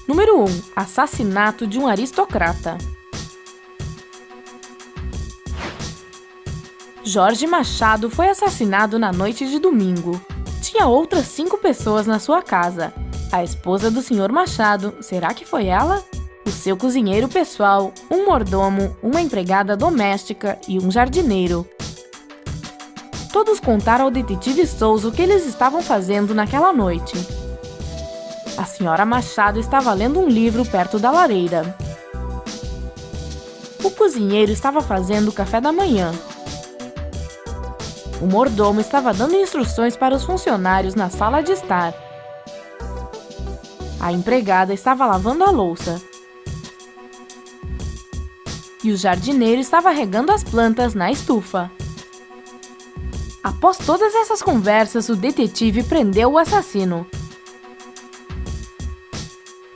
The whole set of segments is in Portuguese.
Número 1. Assassinato de um aristocrata. Jorge Machado foi assassinado na noite de domingo. Tinha outras 5 pessoas na sua casa. A esposa do Sr. Machado, será que foi ela? O seu cozinheiro pessoal, um mordomo, uma empregada doméstica e um jardineiro. Todos contaram ao detetive Souza o que eles estavam fazendo naquela noite. A senhora Machado estava lendo um livro perto da lareira. O cozinheiro estava fazendo o café da manhã. O mordomo estava dando instruções para os funcionários na sala de estar. A empregada estava lavando a louça. E o jardineiro estava regando as plantas na estufa. Após todas essas conversas, o detetive prendeu o assassino.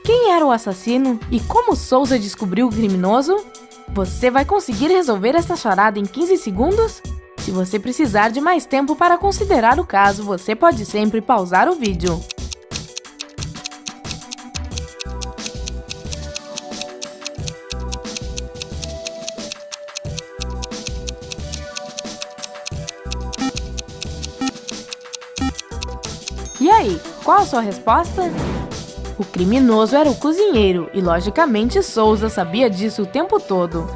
Quem era o assassino e como Souza descobriu o criminoso? Você vai conseguir resolver essa charada em 15 segundos? Se você precisar de mais tempo para considerar o caso, você pode sempre pausar o vídeo. E aí, qual a sua resposta? O criminoso era o cozinheiro e, logicamente, Souza sabia disso o tempo todo.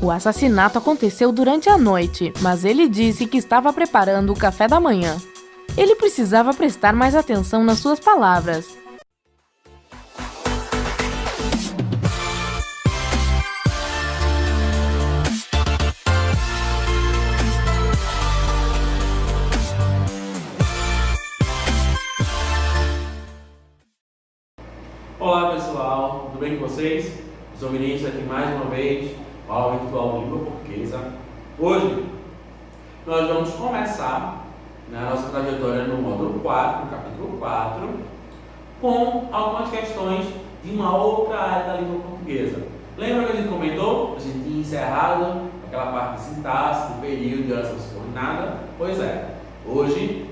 O assassinato aconteceu durante a noite, mas ele disse que estava preparando o café da manhã. Ele precisava prestar mais atenção nas suas palavras. Olá pessoal, tudo bem com vocês? Sou Vinícius aqui mais uma vez, aula virtual de língua portuguesa. Hoje nós vamos começar a nossa trajetória no módulo 4, no capítulo 4, com algumas questões de uma outra área da língua portuguesa. Lembra que a gente comentou? A gente tinha encerrado aquela parte de sintaxe, de período, de oração subordinada? Pois é, hoje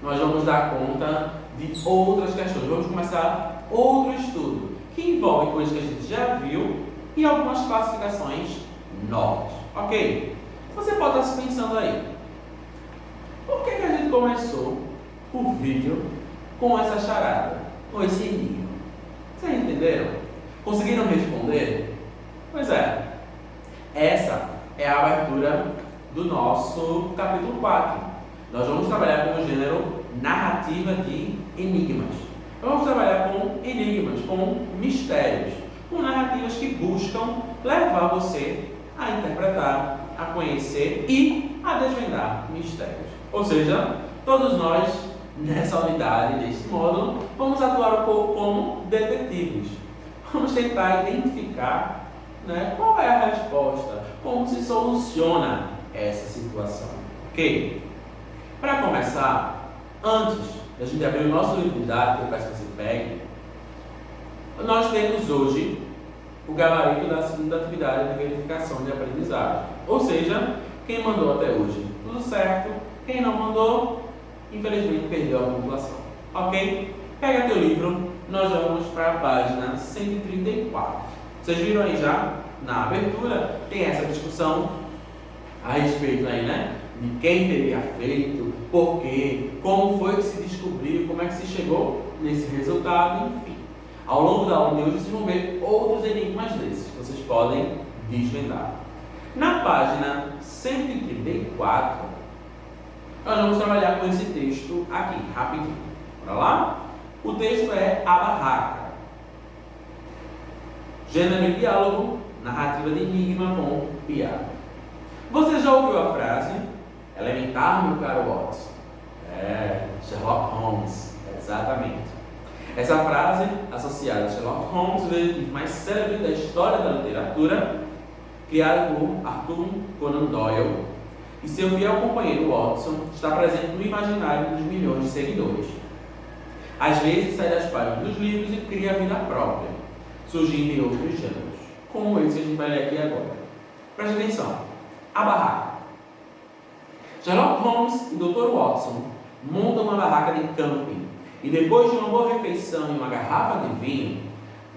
nós vamos dar conta de outras questões. Vamos começar outro estudo que envolve coisas que a gente já viu e algumas classificações novas, ok? Você pode estar se pensando aí, por que a gente começou o vídeo com essa charada, com esse enigma? Vocês entenderam? Conseguiram responder? Pois é, essa é a abertura do nosso capítulo 4. Nós vamos trabalhar com o gênero narrativa de enigmas. Vamos trabalhar com enigmas, com mistérios, com narrativas que buscam levar você a interpretar, a conhecer e a desvendar mistérios. Ou seja, todos nós, nessa unidade, nesse módulo, vamos atuar um pouco como detetives. Vamos tentar identificar, qual é a resposta, como se soluciona essa situação. Ok? Para começar, antes da gente abrir o nosso livro didático, que eu peço que você pegue, nós temos hoje o gabarito da segunda atividade de verificação de aprendizagem. Ou seja, quem mandou até hoje, tudo certo. Quem não mandou, infelizmente perdeu a pontuação. Ok? Pega teu livro, nós vamos para a página 134. Vocês viram aí já, na abertura, tem essa discussão a respeito aí, de quem teria feito, por quê, como foi que se descobriu, como é que se chegou nesse resultado, enfim. Ao longo da aula de hoje, vocês vão ver outros enigmas desses que vocês podem desvendar. Na página 134, nós vamos trabalhar com esse texto aqui, rapidinho. Bora lá? O texto é A Barraca. Gênero de diálogo, narrativa de enigma com piada. Você já ouviu a frase elementar, meu caro Watson? Sherlock Holmes, exatamente. Essa frase, associada a Sherlock Holmes, o detetive mais célebre da história da literatura, criado por Arthur Conan Doyle, e seu fiel companheiro Watson, está presente no imaginário dos milhões de seguidores. Às vezes sai das páginas dos livros e cria vida própria, surgindo em outros gêneros, como esse que a gente vai ler aqui agora. Preste atenção. A barraca. Sherlock Holmes e Dr. Watson montam uma barraca de camping e, depois de uma boa refeição e uma garrafa de vinho,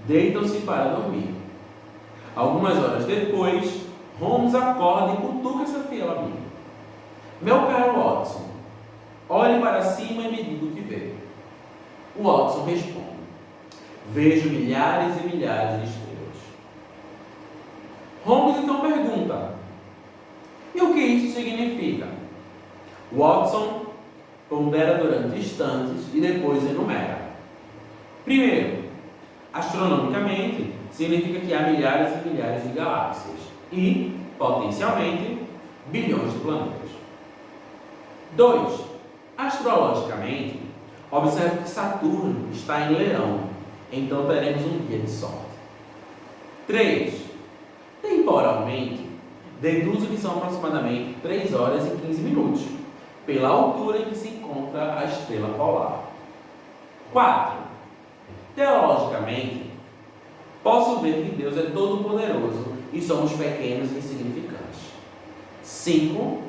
Deitam-se para dormir. Algumas horas depois, Holmes acorda e cutuca seu fiel amigo. Meu caro Watson, olhe para cima e me diga o que vê. O Watson responde. Vejo milhares e milhares de estrelas. Holmes então pergunta. E o que isso significa? Watson pondera durante instantes e depois enumera. Primeiro, astronomicamente, significa que há milhares e milhares de galáxias e, potencialmente, bilhões de planetas. 2. Astrologicamente, observe que Saturno está em Leão, então teremos um dia de sorte. 3. Temporalmente, deduzo que são aproximadamente 3 horas e 15 minutos, pela altura em que se encontra a estrela polar. 4. Teologicamente, posso ver que Deus é todo-poderoso e somos pequenos e insignificantes. 5.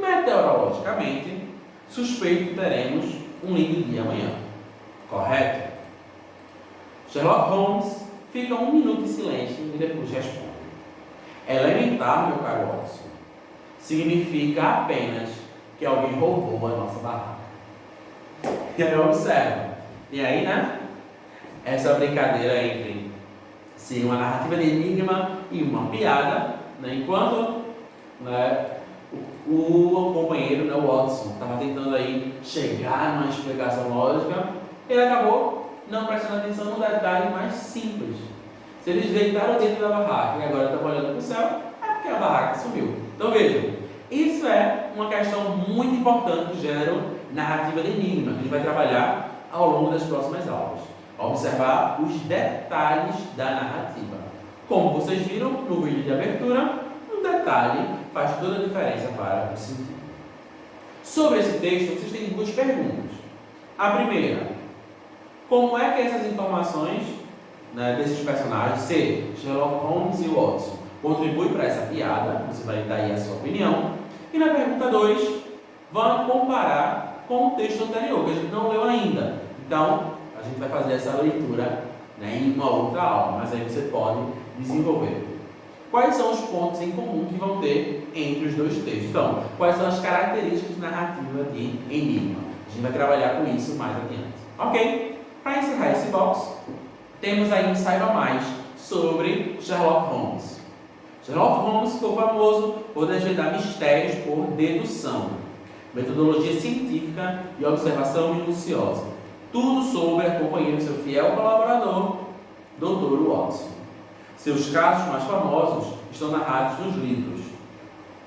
Meteorologicamente, suspeito que teremos um lindo dia amanhã. Correto? Sherlock Holmes fica 1 minuto em silêncio e depois responde. Elementar, meu caro Watson, significa apenas que alguém roubou a nossa barraca. E aí observa. E aí, né? Essa brincadeira entre ser uma narrativa de enigma e uma piada, né? Enquanto, né, o companheiro, né, o Watson, estava tentando aí chegar numa explicação lógica, ele acabou não prestando atenção no detalhe mais simples. Se eles deitaram dentro da barraca e agora estão olhando para o céu, é porque a barraca sumiu. Então vejam, isso é uma questão muito importante do gênero narrativa de enigma, que a gente vai trabalhar ao longo das próximas aulas. Observar os detalhes da narrativa. Como vocês viram no vídeo de abertura, um detalhe faz toda a diferença para o sentido. Sobre esse texto, vocês têm 2 perguntas. A primeira, como é que essas informações, né, desses personagens, Sherlock Holmes e Watson, contribuem para essa piada? Você vai dar aí a sua opinião. E na pergunta 2, vamos comparar com o texto anterior, que a gente não leu ainda. Então, a gente vai fazer essa leitura, né, em uma outra aula, mas aí você pode desenvolver. Quais são os pontos em comum que vão ter entre os 2 textos? Então, quais são as características narrativas de enigma? A gente vai trabalhar com isso mais adiante. Ok? Para encerrar esse box, temos aí um saiba mais sobre Sherlock Holmes. Sherlock Holmes ficou famoso por desvendar mistérios por dedução, metodologia científica e observação minuciosa. Tudo sobre a companhia do seu fiel colaborador, Dr. Watson. Seus casos mais famosos estão narrados nos livros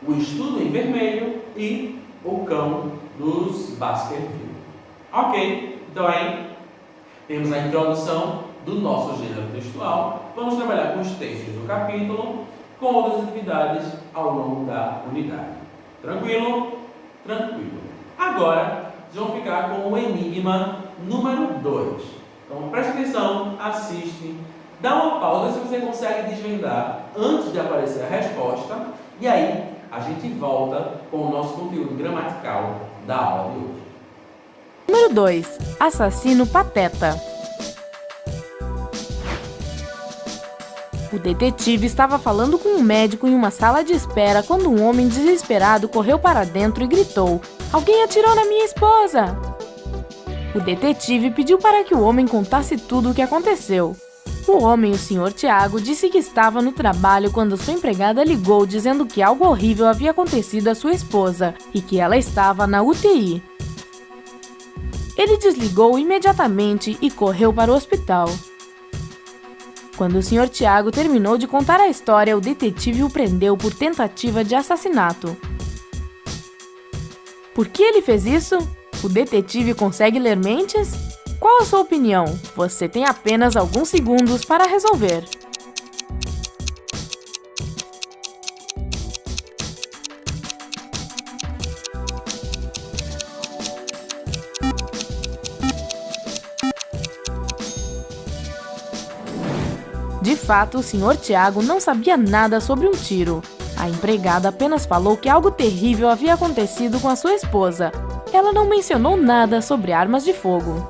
O Estudo em Vermelho e O Cão dos Baskerville. Ok, então aí temos a introdução do nosso gênero textual. Vamos trabalhar com os textos do capítulo, com outras atividades ao longo da unidade. Tranquilo? Tranquilo. Agora, vamos ficar com o enigma número 2. Então, preste atenção, assiste, dá uma pausa se você consegue desvendar antes de aparecer a resposta. E aí, a gente volta com o nosso conteúdo gramatical da aula de hoje. Número 2. Assassino pateta. O detetive estava falando com um médico em uma sala de espera quando um homem desesperado correu para dentro e gritou: "Alguém atirou na minha esposa!" O detetive pediu para que o homem contasse tudo o que aconteceu. O homem, o Sr. Tiago, disse que estava no trabalho quando sua empregada ligou dizendo que algo horrível havia acontecido à sua esposa e que ela estava na UTI. Ele desligou imediatamente e correu para o hospital. Quando o Sr. Tiago terminou de contar a história, o detetive o prendeu por tentativa de assassinato. Por que ele fez isso? O detetive consegue ler mentes? Qual a sua opinião? Você tem apenas alguns segundos para resolver. De fato, o Sr. Tiago não sabia nada sobre um tiro. A empregada apenas falou que algo terrível havia acontecido com a sua esposa. Ela não mencionou nada sobre armas de fogo.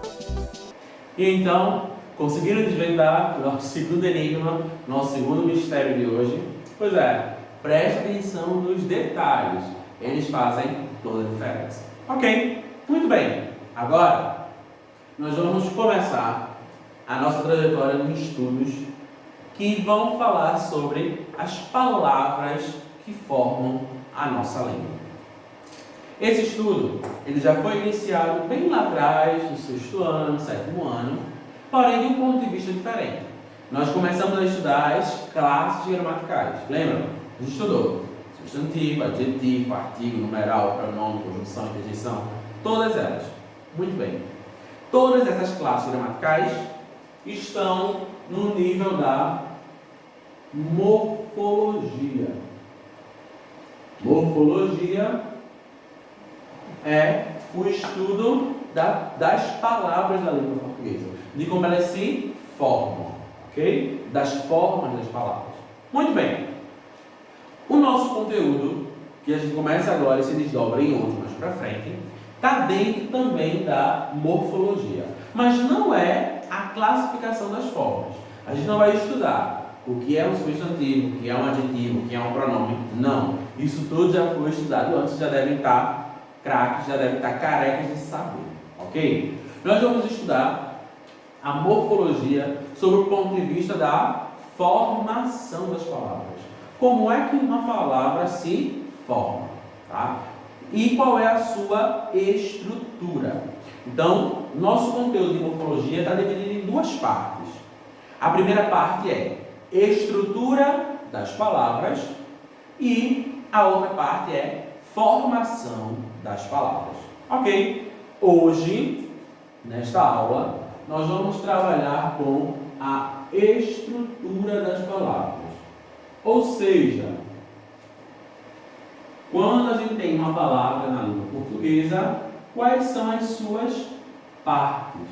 E então, Conseguiram desvendar nosso segundo enigma, nosso segundo mistério de hoje? Pois é, preste atenção nos detalhes. Eles fazem toda a diferença. Ok, muito bem. Agora, nós vamos começar a nossa trajetória nos estudos que vão falar sobre as palavras que formam a nossa língua. Esse estudo ele já foi iniciado bem lá atrás, no sexto ano, sétimo ano, porém de um ponto de vista diferente. Nós começamos a estudar as classes gramaticais. Lembram? A gente estudou substantivo, adjetivo, artigo, numeral, pronome, conjunção, interjeição, todas elas. Muito bem. Todas essas classes gramaticais estão no nível da morfologia. Morfologia é o estudo das palavras da língua portuguesa, de como elas se formam, ok? Das formas das palavras. Muito bem. O nosso conteúdo, que a gente começa agora e se desdobra em outros mais para frente, está dentro também da morfologia, mas não é a classificação das formas. A gente não vai estudar o que é um substantivo, o que é um adjetivo, o que é um pronome. Não. Isso tudo já foi estudado antes, já devem estar craques, já devem estar carecas de saber, ok? Nós vamos estudar a morfologia sob o ponto de vista da formação das palavras. Como é que uma palavra se forma, tá? E qual é a sua estrutura? Então, nosso conteúdo de morfologia está dividido em duas partes. A primeira parte é estrutura das palavras e a outra parte é formação das palavras. Ok? Hoje, nesta aula, nós vamos trabalhar com a estrutura das palavras. Ou seja, quando a gente tem uma palavra na língua portuguesa, quais são as suas partes?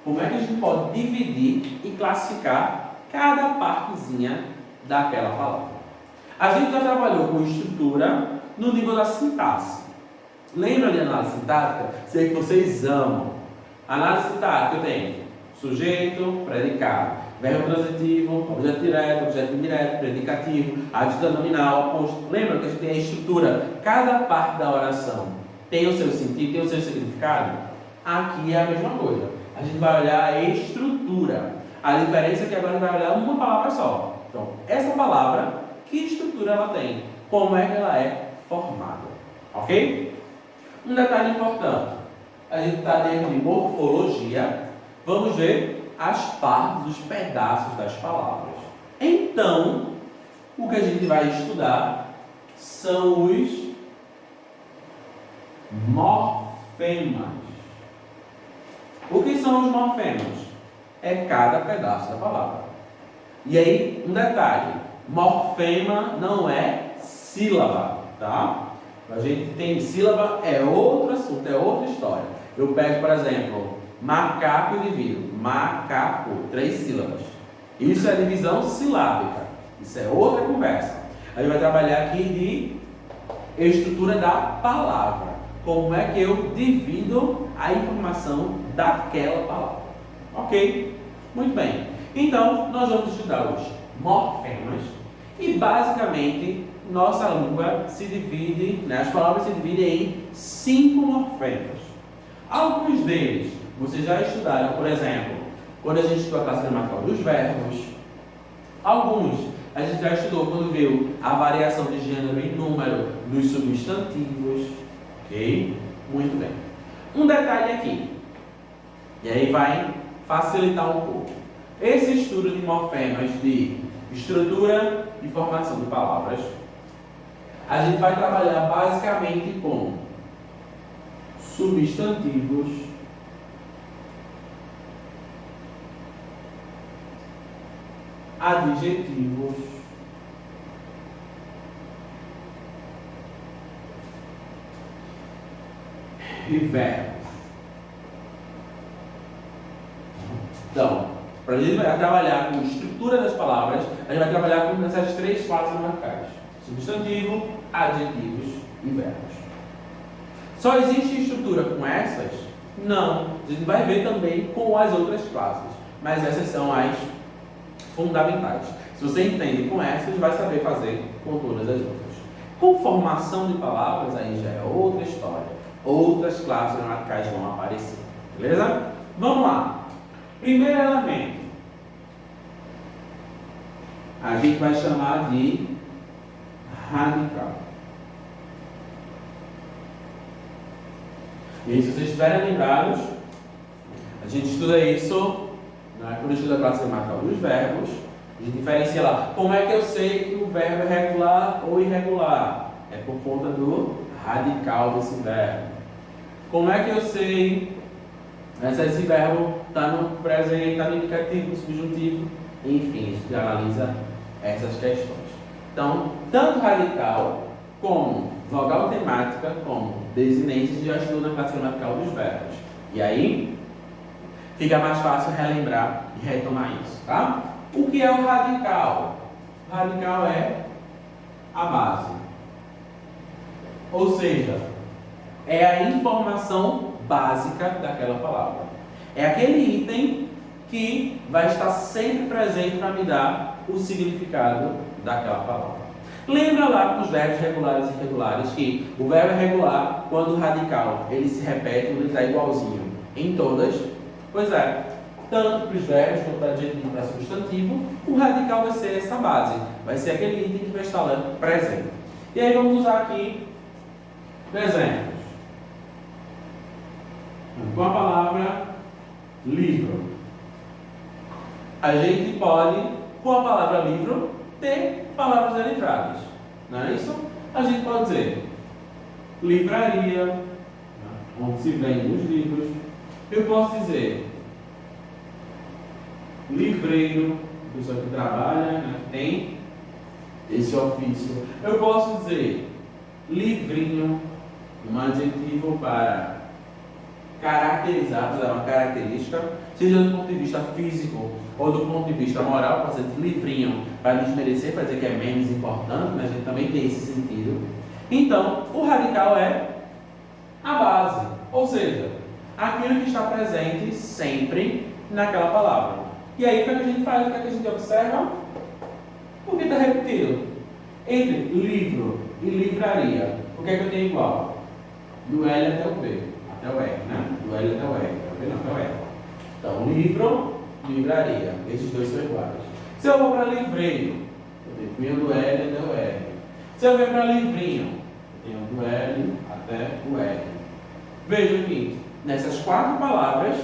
Como é que a gente pode dividir e classificar cada partezinha daquela palavra? A gente já trabalhou com estrutura no nível da sintaxe. Lembra de análise sintática? Sei que vocês amam. Análise sintática eu tenho sujeito, predicado, verbo transitivo, objeto direto, objeto indireto, predicativo, adjetivo nominal, aposto. Lembra que a gente tem a estrutura? Cada parte da oração tem o seu sentido, tem o seu significado? Aqui é a mesma coisa. A gente vai olhar a estrutura. A diferença é que agora a gente vai olhar uma palavra só. Então, essa palavra, que estrutura ela tem? Como é que ela é formada? Ok? Um detalhe importante. A gente está dentro de morfologia. Vamos ver as partes, os pedaços das palavras. Então, o que a gente vai estudar são os morfemas. O que são os morfemas? É cada pedaço da palavra. E aí, um detalhe. Morfema não é sílaba, tá? A gente tem sílaba, é outro assunto, é outra história. Eu pego, por exemplo, macaco e divido. Macaco, 3 sílabas. Isso é divisão silábica. Isso é outra conversa. A gente vai trabalhar aqui de estrutura da palavra. Como é que eu divido a informação daquela palavra. Ok? Muito bem. Então, nós vamos estudar os morfemas e, basicamente, nossa língua se divide, as palavras se dividem em 5 morfemas. Alguns deles vocês já estudaram, por exemplo, quando a gente estudou a classe gramatical dos verbos. Alguns a gente já estudou quando viu a variação de gênero e número dos substantivos. Ok? Muito bem. Um detalhe aqui, e aí vai facilitar um pouco. Esse estudo de morfemas, de estrutura e formação de palavras, a gente vai trabalhar basicamente com substantivos, adjetivos, e verbos. Então, para a gente vai trabalhar com estrutura das palavras, a gente vai trabalhar com essas 3 classes gramaticais: substantivo, adjetivos e verbos. Só existe estrutura com essas? Não. A gente vai ver também com as outras classes. mas essas são as fundamentais. Se você entende com essas, vai saber fazer com todas as outras. Com formação de palavras, aí já é outra história. Outras classes gramaticais vão aparecer. Beleza? Vamos lá. Primeiro elemento. A gente vai chamar de radical. E aí, se vocês estiverem lembrados, a gente estuda isso, né, quando estuda a classe gramatical dos verbos. A gente diferencia lá. Como é que eu sei que o verbo é regular ou irregular? É por conta do radical desse verbo. Como é que eu sei se esse verbo está no presente, está no indicativo, no subjuntivo? Enfim, a gente analisa essas questões. Então, tanto radical como vogal temática, como desinência, a gente já estudou na classe gramatical dos verbos. E aí, fica mais fácil relembrar e retomar isso, tá? O que é o radical? O radical é a base. Ou seja, é a informação básica daquela palavra. É aquele item que vai estar sempre presente para me dar o significado daquela palavra. Lembra lá com os verbos regulares e irregulares que o verbo é regular quando o radical ele se repete, ele está igualzinho em todas? Pois é. Tanto para os verbos quanto para adjetivo e para substantivo, o radical vai ser essa base, vai ser aquele item que vai estar lá presente. E aí vamos usar aqui exemplos. Com a palavra livro. A gente pode, com a palavra livro, ter palavras derivadas. Não é isso? A gente pode dizer livraria, onde se vende os livros. Eu posso dizer livreiro, pessoa que trabalha, né, tem esse ofício. Eu posso dizer livrinho, um adjetivo para caracterizar, para dar uma característica, seja do ponto de vista físico ou do ponto de vista moral. Posso dizer livrinho para desmerecer, para dizer que é menos importante, mas a gente também tem esse sentido. Então, o radical é a base, ou seja, aquilo que está presente sempre naquela palavra. E aí, o que a gente faz? O que a gente observa? O que está repetido? Entre livro e livraria, o que é que eu tenho igual? Do L até o V, até o R, né? Do L até o R, do V não, até o R. Então, livro, livraria, esses dois são iguais. Se eu vou para livreiro, eu tenho do L até o R. Se eu venho para livrinho, eu tenho do L até o R. Veja aqui, nessas 4 palavras,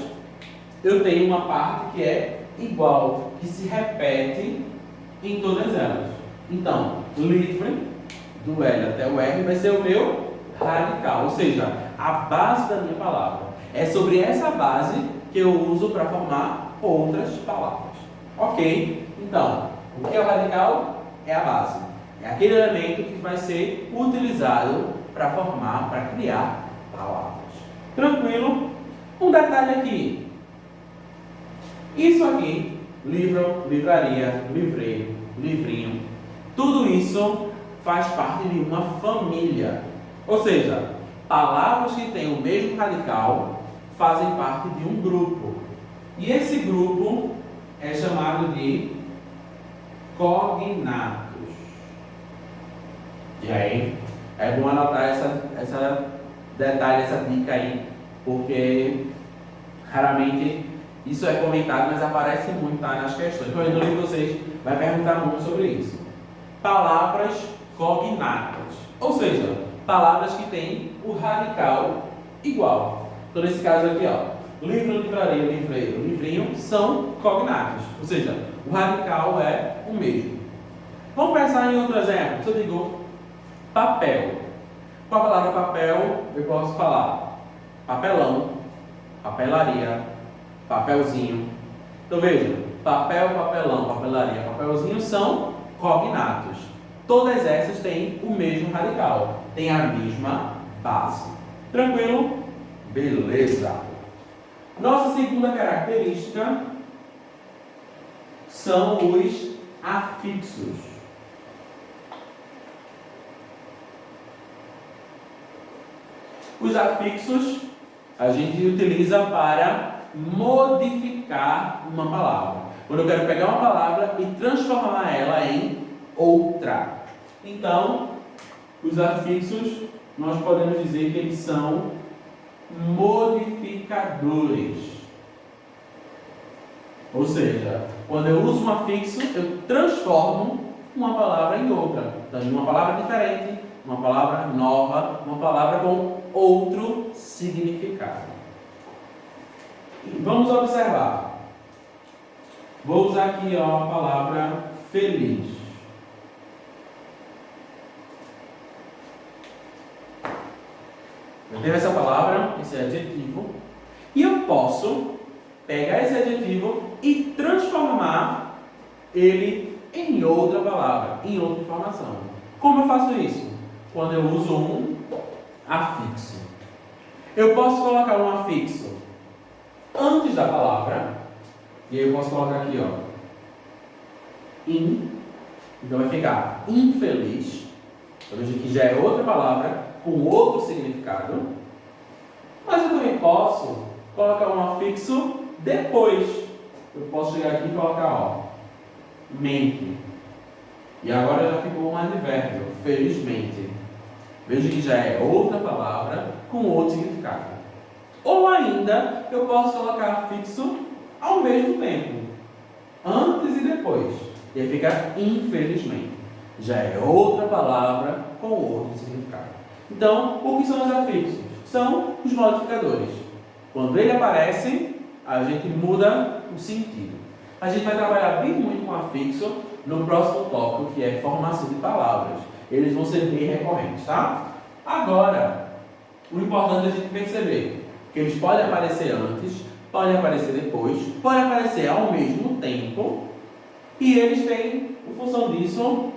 eu tenho uma parte que é igual, que se repete em todas elas. Então, livre, do L até o R, vai ser o meu radical, ou seja, a base da minha palavra. É sobre essa base que eu uso para formar outras palavras. Ok? Então, o que é o radical? É a base. É aquele elemento que vai ser utilizado para formar, para criar palavras. Tranquilo? Um detalhe aqui. Isso aqui, livro, livraria, livreiro, livrinho, tudo isso faz parte de uma família. Ou seja, palavras que têm o mesmo radical fazem parte de um grupo. E esse grupo é chamado de cognatos. E aí, é bom anotar essa detalhe, essa dica aí, porque raramente isso é comentado, mas aparece muito, tá, nas questões. Então, no livro vocês vai perguntar muito sobre isso. Palavras cognatas, ou seja, palavras que têm o radical igual. Então, nesse caso aqui, ó, livro, livraria, livreiro, livrinho são cognatos, ou seja, o radical é o mesmo. Vamos pensar em outro exemplo. Se eu digo papel, com a palavra papel eu posso falar papelão, papelaria, papelzinho. Então veja, papel, papelão, papelaria, papelzinho são cognatos. Todas essas têm o mesmo radical, têm a mesma base. Tranquilo? Beleza. Nossa segunda característica são os afixos. Os afixos a gente utiliza para modificar uma palavra. Quando eu quero pegar uma palavra e transformar ela em outra. Então, os afixos, nós podemos dizer que eles são modificadores. Ou seja, quando eu uso um afixo, eu transformo uma palavra em outra. Então, uma palavra diferente, uma palavra nova, uma palavra com outro significado. Vamos observar. Vou usar aqui a palavra feliz. Eu tenho essa palavra, esse adjetivo, e eu posso pegar esse adjetivo e transformar ele em outra palavra, em outra informação. Como eu faço isso? Quando eu uso um afixo. Eu posso colocar um afixo antes da palavra, e aí eu posso colocar aqui, ó, in, então vai ficar infeliz. Eu vejo que já é outra palavra com outro significado. Mas eu também posso colocar um afixo depois. Eu posso chegar aqui e colocar, ó, mente. E agora já ficou um advérbio, felizmente. Veja que já é outra palavra com outro significado. Ou ainda, eu posso colocar afixo ao mesmo tempo, antes e depois. E aí fica infelizmente. Já é outra palavra com outro significado. Então, o que são os afixos? São os modificadores. Quando ele aparece, a gente muda o sentido. A gente vai trabalhar bem muito com afixo no próximo tópico, que é formação de palavras. Eles vão ser bem recorrentes, tá? Agora, o importante é a gente perceber que eles podem aparecer antes, podem aparecer depois, podem aparecer ao mesmo tempo, e eles têm, em função disso,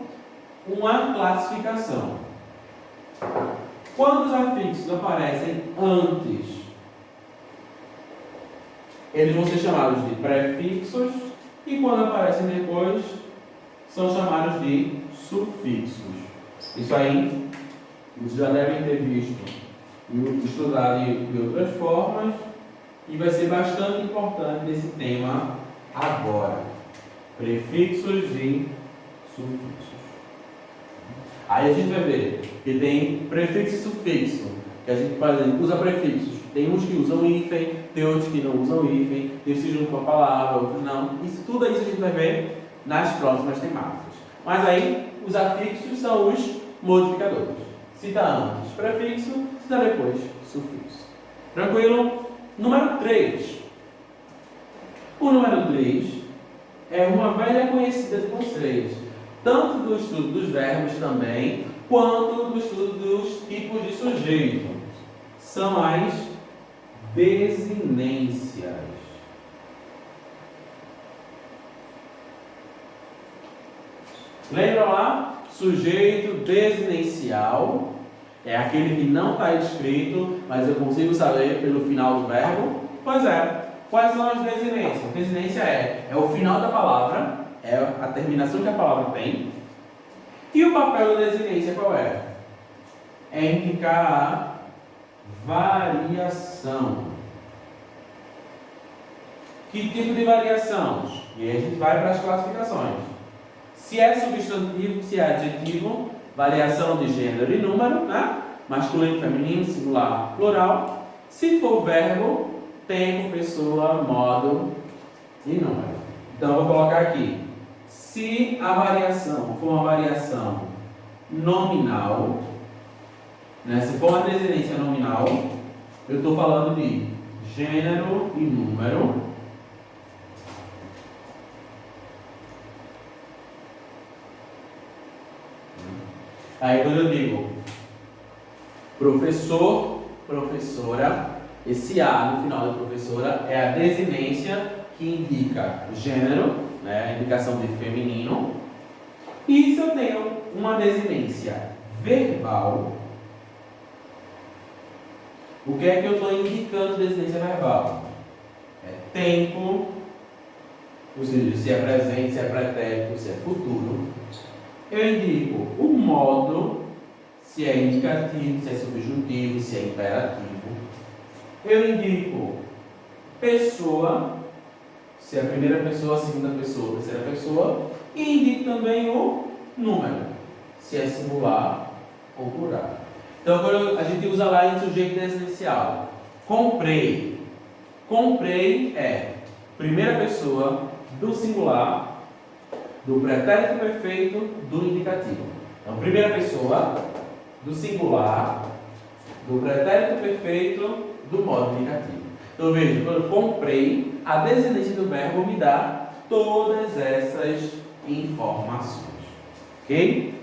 uma classificação. Quando os afixos aparecem antes, eles vão ser chamados de prefixos, e quando aparecem depois, são chamados de sufixos. Isso aí, vocês já devem ter visto e estudado de outras formas, e vai ser bastante importante esse tema agora. Prefixos e sufixos. Aí a gente vai ver que tem prefixo e sufixo, que a gente, por exemplo, usa prefixos. Tem uns que usam hífen, tem outros que não usam hífen, tem uns que juntam com a palavra, outros não. Tudo isso a gente vai ver nas próximas temáticas. Mas aí, os afixos são os modificadores. Cita antes prefixo, cita depois sufixo. Tranquilo? Número 3. O número 3 é uma velha conhecida de vocês, tanto do estudo dos verbos também, quanto do estudo dos tipos de sujeito. São as desinências. Lembra lá? Sujeito desinencial é aquele que não está escrito, mas eu consigo saber pelo final do verbo. Pois é. Quais são as desinências? Desinência é o final da palavra, é a terminação que a palavra tem. E o papel da desinência qual é? É indicar a variação. Que tipo de variação? E aí a gente vai para as classificações. Se é substantivo, se é adjetivo, variação de gênero e número, né? Masculino, feminino, singular, plural. Se for verbo, tempo, pessoa, modo e número. Então eu vou colocar aqui. Se a variação for uma variação nominal, né? Se for uma desinência nominal, eu estou falando de gênero e número. Aí quando eu digo professor, professora, esse A no final de professora é a desinência que indica gênero, né, a indicação de feminino. E se eu tenho uma desinência verbal, o que é que eu estou indicando desinência verbal? É tempo, ou seja, se é presente, se é pretérito, se é futuro. Eu indico o modo, se é indicativo, se é subjuntivo, se é imperativo. Eu indico pessoa, se é a primeira pessoa, a segunda pessoa, a terceira pessoa, e indique também o número, se é singular ou plural. Então, quando a gente usa lá em sujeito residencial, comprei. Comprei é primeira pessoa do singular, do pretérito perfeito, do indicativo. Então, primeira pessoa do singular, do pretérito perfeito, do modo indicativo. Então, veja, quando eu comprei, a descendência do verbo me dá todas essas informações. Ok?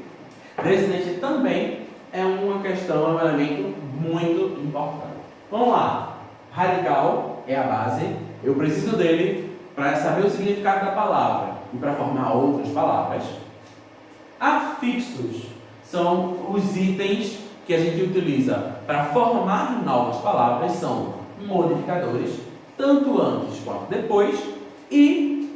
Descendência também é uma questão, é um elemento muito importante. Vamos lá. Radical é a base. Eu preciso dele para saber o significado da palavra e para formar outras palavras. Afixos são os itens que a gente utiliza para formar novas palavras, são modificadores, tanto antes quanto depois, e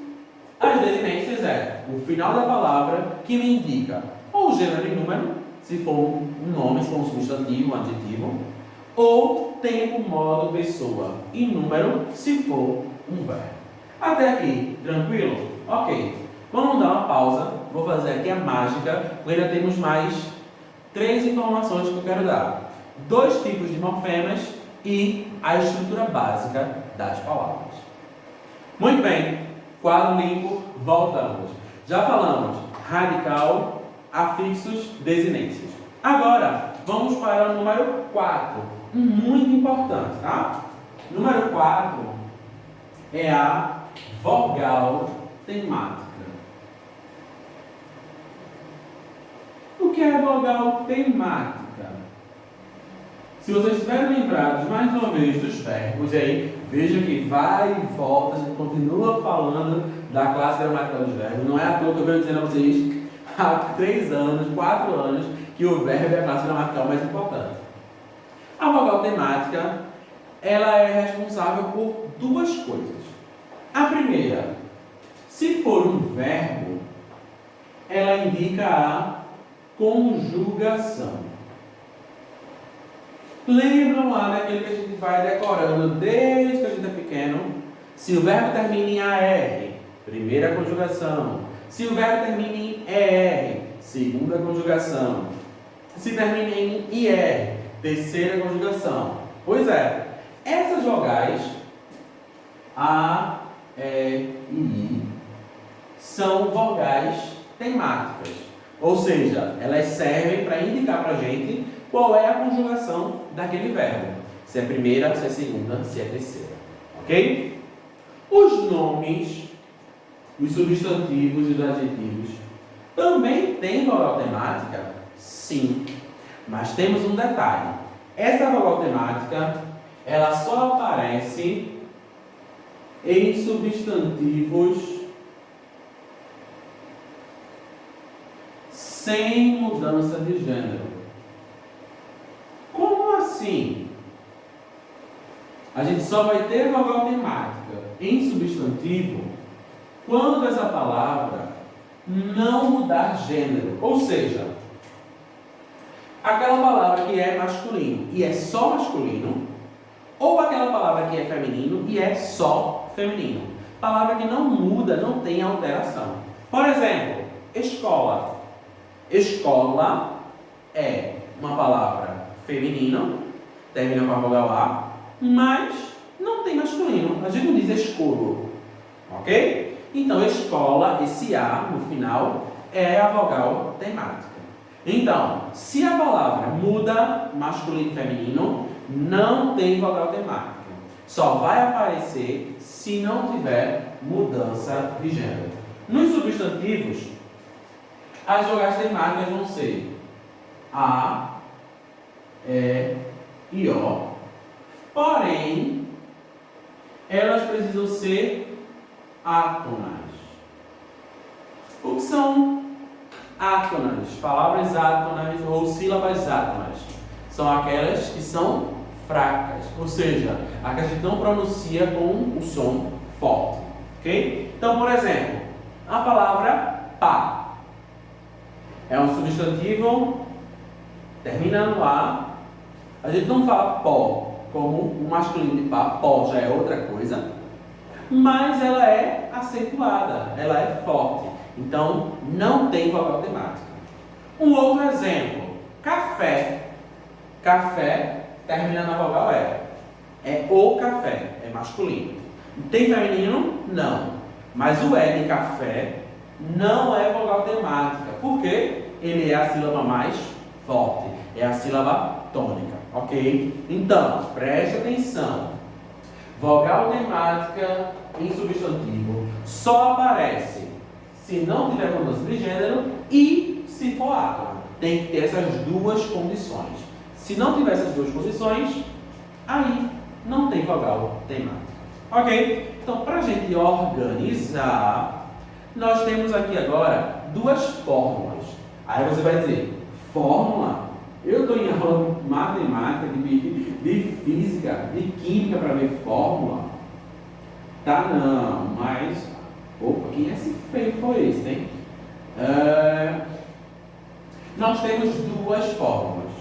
as desinências é o final da palavra que me indica ou gênero e número, se for um nome, se for um substantivo, um adjetivo, ou tempo, modo, pessoa e número, se for um verbo. Até aqui, tranquilo? Ok. Vamos dar uma pausa. Vou fazer aqui a mágica, porque ainda temos mais 3 informações que eu quero dar. 2 tipos de morfemas e a estrutura básica das palavras. Muito bem. Quadro limpo, voltamos. Já falamos radical, afixos, desinências. Agora, vamos para o número 4. Muito importante, tá? Número 4 é a vogal temática. O que é a vogal temática? Se vocês estiverem lembrados mais uma vez dos verbos, aí veja que vai e volta, a gente continua falando da classe gramatical dos verbos. Não é à toa que eu venho dizendo a vocês há 3 anos, 4 anos, que o verbo é a classe gramatical mais importante. A vogal temática, ela é responsável por 2 coisas. A primeira, se for um verbo, ela indica a conjugação. Lembram lá daquele que a gente vai decorando desde que a gente é pequeno? Se o verbo termina em AR, primeira conjugação. Se o verbo termina em ER, segunda conjugação. Se termina em IR, terceira conjugação. Pois é, essas vogais, A, E e I, são vogais temáticas. Ou seja, elas servem para indicar para a gente qual é a conjugação daquele verbo. Se é primeira, se é segunda, se é terceira. Ok? Os nomes, os substantivos e os adjetivos também têm vogal temática? Sim. Mas temos um detalhe. Essa vogal temática, ela só aparece em substantivos sem mudança de gênero. Como assim? A gente só vai ter vogal temática em substantivo quando essa palavra não mudar gênero. Ou seja, aquela palavra que é masculino e é só masculino, ou aquela palavra que é feminino e é só feminino. Palavra que não muda, não tem alteração. Por exemplo, escola. Escola é uma palavra feminina, termina com a vogal A, mas não tem masculino. A gente não diz escuro. Ok? Então, escola, esse A no final, é a vogal temática. Então, se a palavra muda masculino e feminino, não tem vogal temática. Só vai aparecer se não tiver mudança de gênero. Nos substantivos, as vogais temáticas vão ser A, E e O. Porém, elas precisam ser átonas. O que são átonas? Palavras átonas ou sílabas átonas. São aquelas que são fracas, ou seja, a que a gente não pronuncia com o som forte. Ok? Então, por exemplo, a palavra pá é um substantivo terminando A. A gente não fala pó, como o masculino de pó já é outra coisa, mas ela é acentuada, ela é forte. Então, não tem vogal temática. Um outro exemplo, café. Café termina na vogal E. É o café, é masculino. Tem feminino? Não. Mas o E de café não é vogal temática. Por quê? Ele é a sílaba mais forte. É a sílaba tônica. Ok? Então, preste atenção. Vogal temática em substantivo só aparece se não tiver mudança de gênero e se for átomo. Tem que ter essas duas condições. Se não tiver essas duas condições, aí não tem vogal temática. Ok? Então, para a gente organizar, nós temos aqui agora duas fórmulas. Aí você vai dizer, fórmula? Eu estou em aula de matemática, de física, de química para ver fórmula? Tá não, mas... Opa, quem esse feio foi esse, hein? Nós temos duas fórmulas.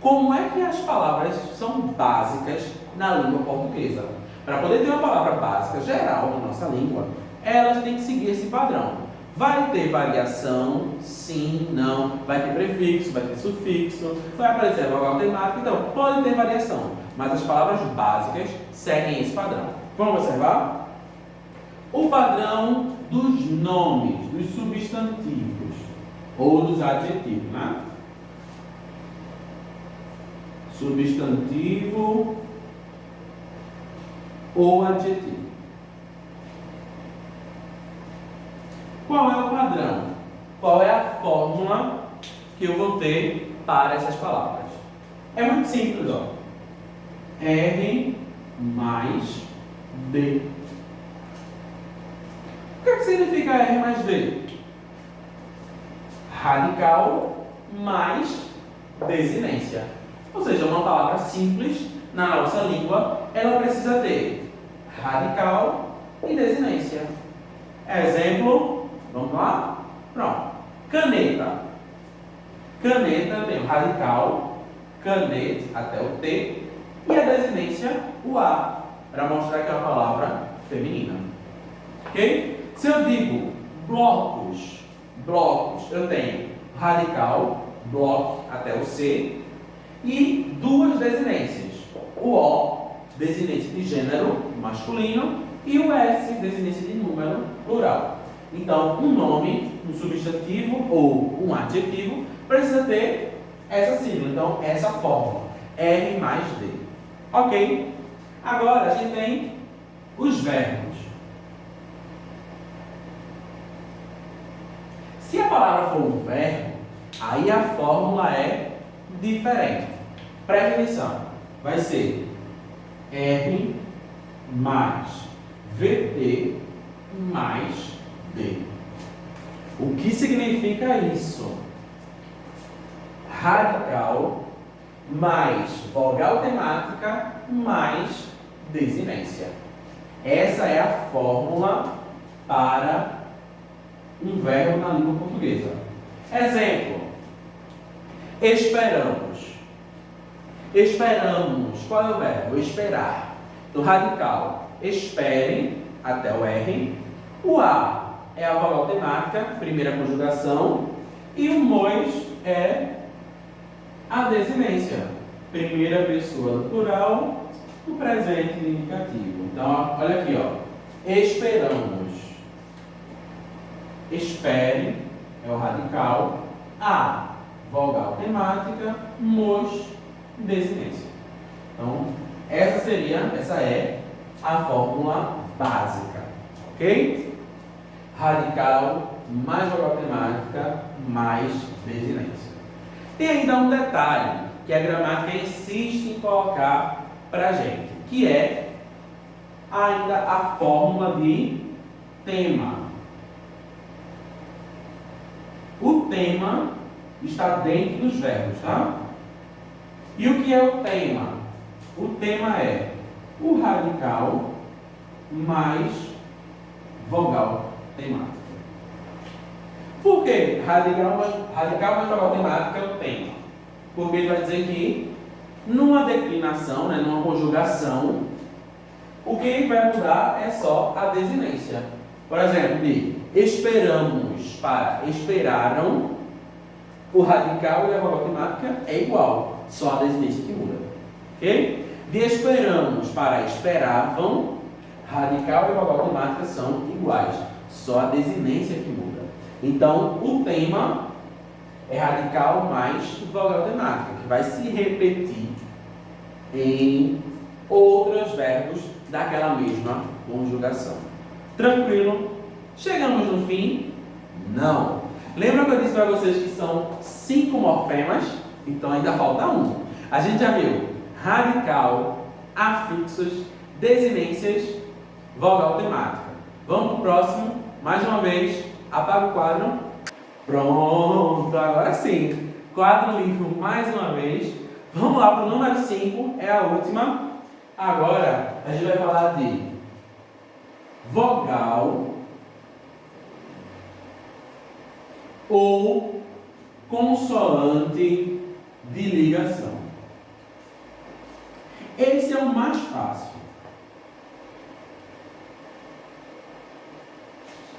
Como é que as palavras são básicas na língua portuguesa? Para poder ter uma palavra básica geral na nossa língua, elas têm que seguir esse padrão. Vai ter variação, sim, não, vai ter prefixo, vai ter sufixo, vai aparecer vogal temática, então pode ter variação, mas as palavras básicas seguem esse padrão. Vamos observar? O padrão dos nomes, dos substantivos ou dos adjetivos, né? Substantivo ou adjetivo. Qual é o padrão? Qual é a fórmula que eu vou ter para essas palavras? É muito simples, ó. R mais D. O que significa R mais D? Radical mais desinência. Ou seja, uma palavra simples na nossa língua, ela precisa ter radical e desinência. Exemplo, vamos lá? Pronto. Caneta. Caneta tem o radical, canete até o T, e a desinência, o A, para mostrar que é uma palavra feminina. Ok? Se eu digo blocos, eu tenho radical, bloco até o C, e duas desinências. O O, desinência de gênero masculino, e o S, desinência de número plural. Então, um nome, um substantivo ou um adjetivo precisa ter essa símbolo. Então, essa fórmula, R mais D. Ok? Agora, a gente tem os verbos. Se a palavra for um verbo, aí a fórmula é diferente. Preste atenção. Vai ser R mais VT mais D. O que significa isso? Radical mais vogal temática mais desinência. Essa é a fórmula para um verbo na língua portuguesa. Exemplo. Esperamos. Esperamos. Qual é o verbo? Esperar. Então, radical. Esperem até o R. O A é a vogal temática, primeira conjugação. E o MOS é a desinência. Primeira pessoa do plural, o presente indicativo. Então, olha aqui, ó. Esperamos. Espere é o radical. A, vogal temática. MOS, desinência. Então, essa é a fórmula básica. Ok? Radical mais vogal temática mais desinência. Tem ainda um detalhe que a gramática insiste em colocar para a gente, que é ainda a fórmula de tema. O tema está dentro dos verbos, tá? E o que é o tema? O tema é o radical mais vogal temática. Por que radical mais vogal temática é o tema? Porque ele vai dizer que Numa declinação, né, numa conjugação, o que vai mudar é só a desinência. Por exemplo, de esperamos para esperaram, o radical e a vogal temática é igual, só a desinência que muda. Ok? De esperamos para esperavam, radical e vogal temática são iguais, só a desinência que muda. Então, o tema é radical mais vogal temática, que vai se repetir em outros verbos daquela mesma conjugação. Tranquilo? Chegamos no fim? Não. Lembra que eu disse para vocês que são 5 morfemas? Então ainda falta um. A gente já viu radical, afixos, desinências, vogal temática. Vamos para o próximo. Mais uma vez, apaga o quadro. Pronto, agora sim. Quadro limpo mais uma vez. Vamos lá para o número 5, é a última. Agora a gente vai falar de vogal ou consoante de ligação. Esse é o mais fácil.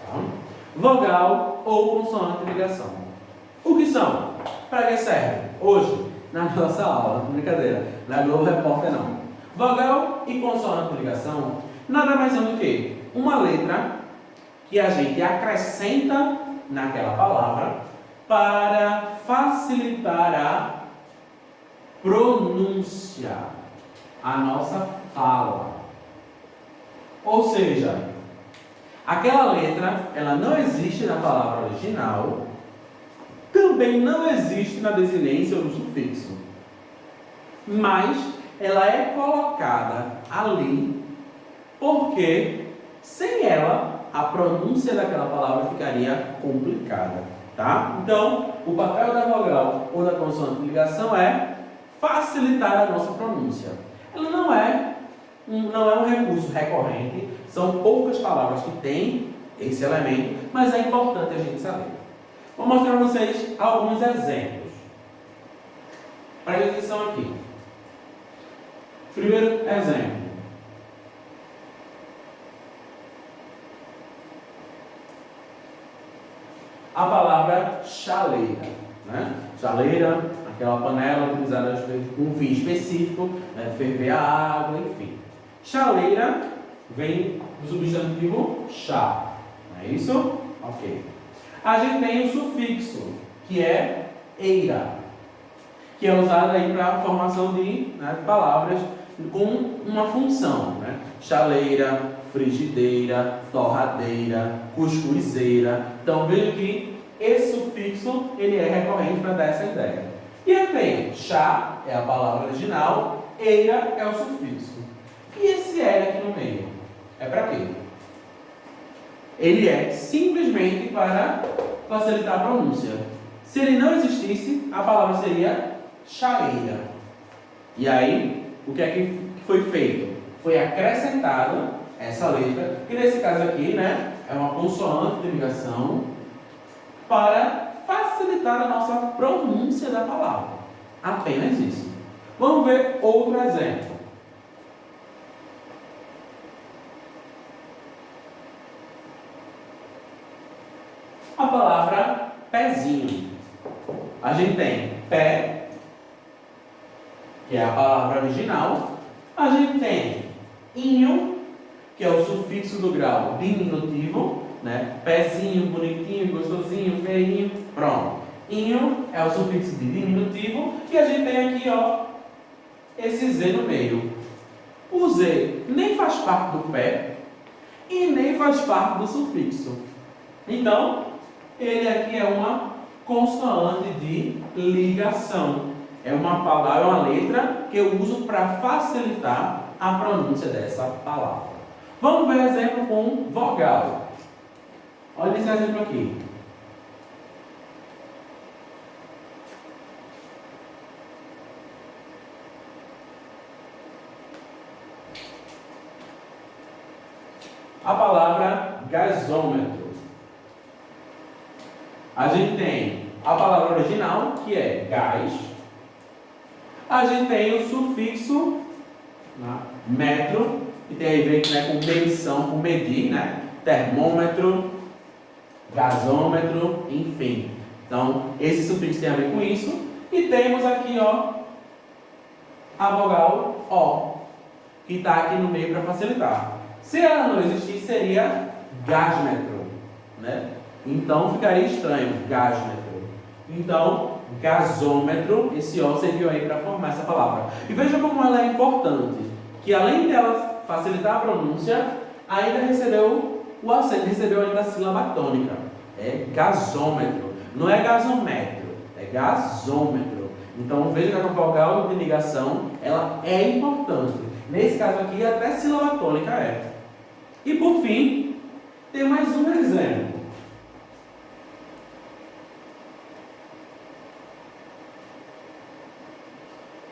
Tá? Vogal ou consoante de ligação. O que são? Para que serve? Hoje, na nossa aula, brincadeira, na Globo Repórter não. Vogal e consoante de ligação nada mais são do que uma letra que a gente acrescenta naquela palavra para facilitar a pronúncia, a nossa fala. Ou seja, aquela letra, ela não existe na palavra original, também não existe na desinência ou no sufixo, mas ela é colocada ali porque sem ela a pronúncia daquela palavra ficaria complicada, tá? Então, o papel da vogal ou da consoante de ligação é facilitar a nossa pronúncia. Ela não é um recurso recorrente, são poucas palavras que têm esse elemento, mas é importante a gente saber. Vou mostrar para vocês alguns exemplos. Preste atenção aqui. Primeiro exemplo. A palavra chaleira, né? Chaleira, aquela panela utilizada com um fim específico, né? Ferver a água, enfim. Chaleira vem do substantivo chá, não é isso? Ok. A gente tem o sufixo, que é eira, que é usado aí para a formação de, né, palavras com uma função, né? Chaleira, frigideira, torradeira, cuscuzeira. Então veja que esse sufixo ele é recorrente para dar essa ideia. E aí tem chá, é a palavra original, eira é o sufixo. E esse era aqui no meio? É para quê? Ele é simplesmente para facilitar a pronúncia. Se ele não existisse, a palavra seria chaeira. E aí, o que é que foi feito? Foi acrescentada essa letra, que nesse caso aqui, né, é uma consoante de ligação, para facilitar a nossa pronúncia da palavra. Apenas isso. Vamos ver outro exemplo. A palavra pezinho. A gente tem pé, que é a palavra original. A gente tem inho, que é o sufixo do grau diminutivo, né? Pezinho, bonitinho, gostosinho, feinho, pronto. Inho é o sufixo de diminutivo e a gente tem aqui, ó, esse Z no meio. O Z nem faz parte do pé e nem faz parte do sufixo. Então, ele aqui é uma consoante de ligação. É uma palavra, é uma letra que eu uso para facilitar a pronúncia dessa palavra. Vamos ver exemplo com vogal. Olha esse exemplo aqui. A palavra gasômetro. A gente tem a palavra original, que é gás. a gente tem o sufixo, né, metro, que tem a ver, né, com medição, com medir, né? Termômetro, gasômetro, enfim. Então, esse sufixo tem a ver com isso. E temos aqui, ó, a vogal O, que está aqui no meio para facilitar. Se ela não existir, seria gásmetro, né? Então, ficaria estranho, gásmetro. Então, gasômetro, esse O serviu aí para formar essa palavra. E veja como ela é importante, que além dela facilitar a pronúncia, ainda recebeu o acento, recebeu ainda a sílaba tônica. É gasômetro, não é gasometro, é gasômetro. Então veja que a vogal de ligação, ela é importante. Nesse caso aqui, até sílaba tônica é. E por fim, tem mais um exemplo.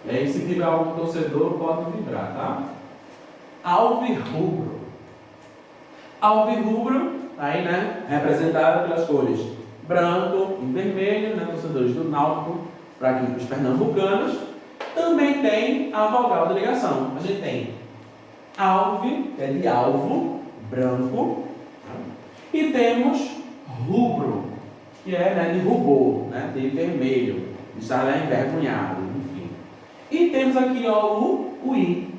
E aí, se tiver algum torcedor, pode vibrar, tá? Alvirrubro. Alvirrubro, aí, né, representado pelas cores branco e vermelho, né, torcedores do Náutico, para aqui para os pernambucanos. Também tem a vogal de ligação. A gente tem alve, que é de alvo, branco, né? E temos rubro, que é, né, de rubor, né, de vermelho, de estar lá envergonhado, enfim. E temos aqui, ó, o I.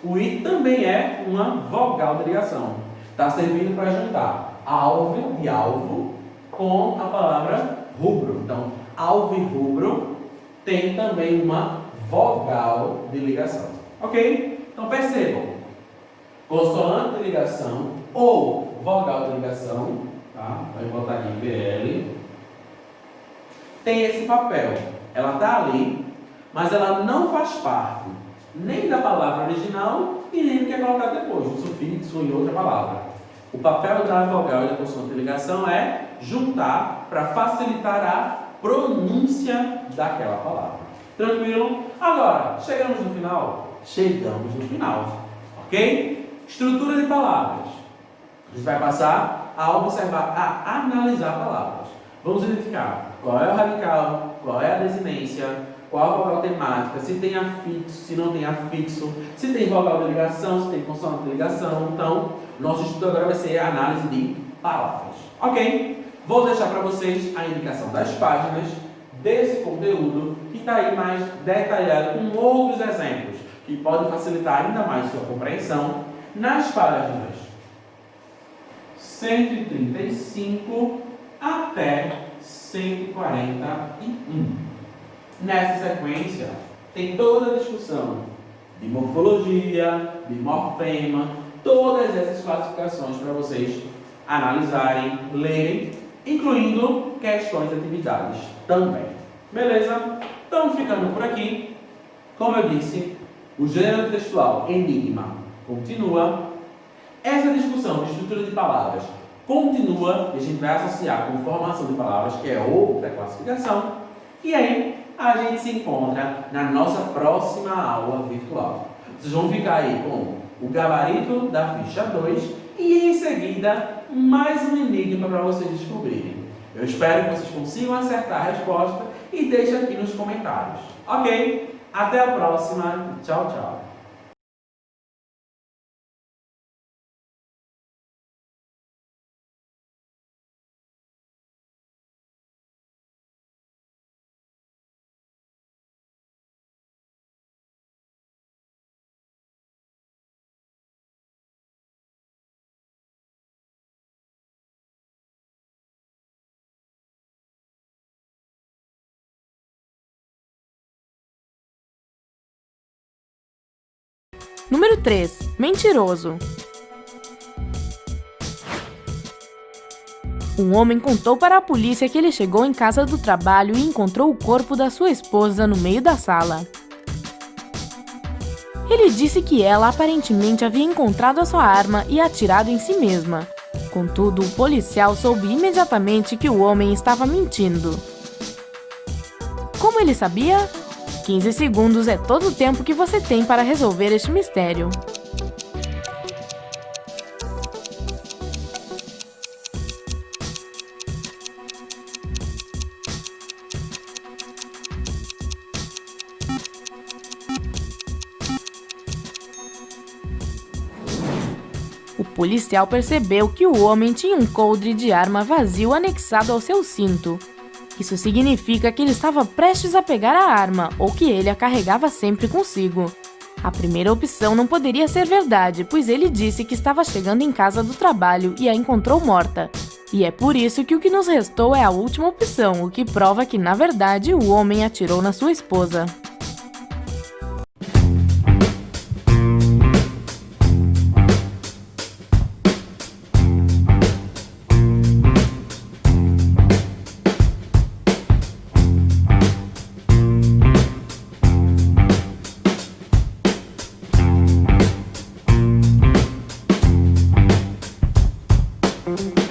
O I também é uma vogal de ligação. Está servindo para juntar alve, de alvo, com a palavra rubro. Então, alve e rubro tem também uma vogal de ligação. Ok? Então, percebam. Consoante de ligação ou vogal de ligação, tá? Vai botar aqui VL. Tem esse papel. Ela está ali, mas ela não faz parte nem da palavra original e nem do que é colocado depois, um sufixo em outra palavra. O papel da vogal e da consoante de ligação é juntar para facilitar a pronúncia daquela palavra. Tranquilo? Agora, chegamos no final? Chegamos no final. Ok? Estrutura de palavras. A gente vai passar a observar, a analisar palavras. Vamos identificar qual é o radical, qual é a desinência, qual a vogal temática, se tem afixo, se não tem afixo, se tem vogal de ligação, se tem consoante de ligação. Então, nosso estudo agora vai ser a análise de palavras. Ok? Vou deixar para vocês a indicação das páginas desse conteúdo que está aí mais detalhado com outros exemplos que podem facilitar ainda mais sua compreensão nas páginas 135 até 141. Nessa sequência, tem toda a discussão de morfologia, de morfema, todas essas classificações para vocês analisarem, lerem, incluindo questões de atividades também. Beleza? Então, ficando por aqui, como eu disse, o gênero textual enigma continua. Essa discussão de estrutura de palavras continua e a gente vai associar com formação de palavras, que é outra classificação. E aí, a gente se encontra na nossa próxima aula virtual. Vocês vão ficar aí com o gabarito da ficha 2 e em seguida mais um enigma para vocês descobrirem. Eu espero que vocês consigam acertar a resposta e deixem aqui nos comentários. Ok? Até a próxima. Tchau, tchau. Número 3. Mentiroso. Um homem contou para a polícia que ele chegou em casa do trabalho e encontrou o corpo da sua esposa no meio da sala. Ele disse que ela aparentemente havia encontrado a sua arma e atirado em si mesma. Contudo, o policial soube imediatamente que o homem estava mentindo. Como ele sabia? 15 segundos é todo o tempo que você tem para resolver este mistério. policial percebeu que o homem tinha um coldre de arma vazio anexado ao seu cinto. Isso significa que ele estava prestes a pegar a arma ou que ele a carregava sempre consigo. A primeira opção não poderia ser verdade, pois ele disse que estava chegando em casa do trabalho e a encontrou morta. E é por isso que o que nos restou é a última opção, o que prova que, na verdade, o homem atirou na sua esposa. Thank you.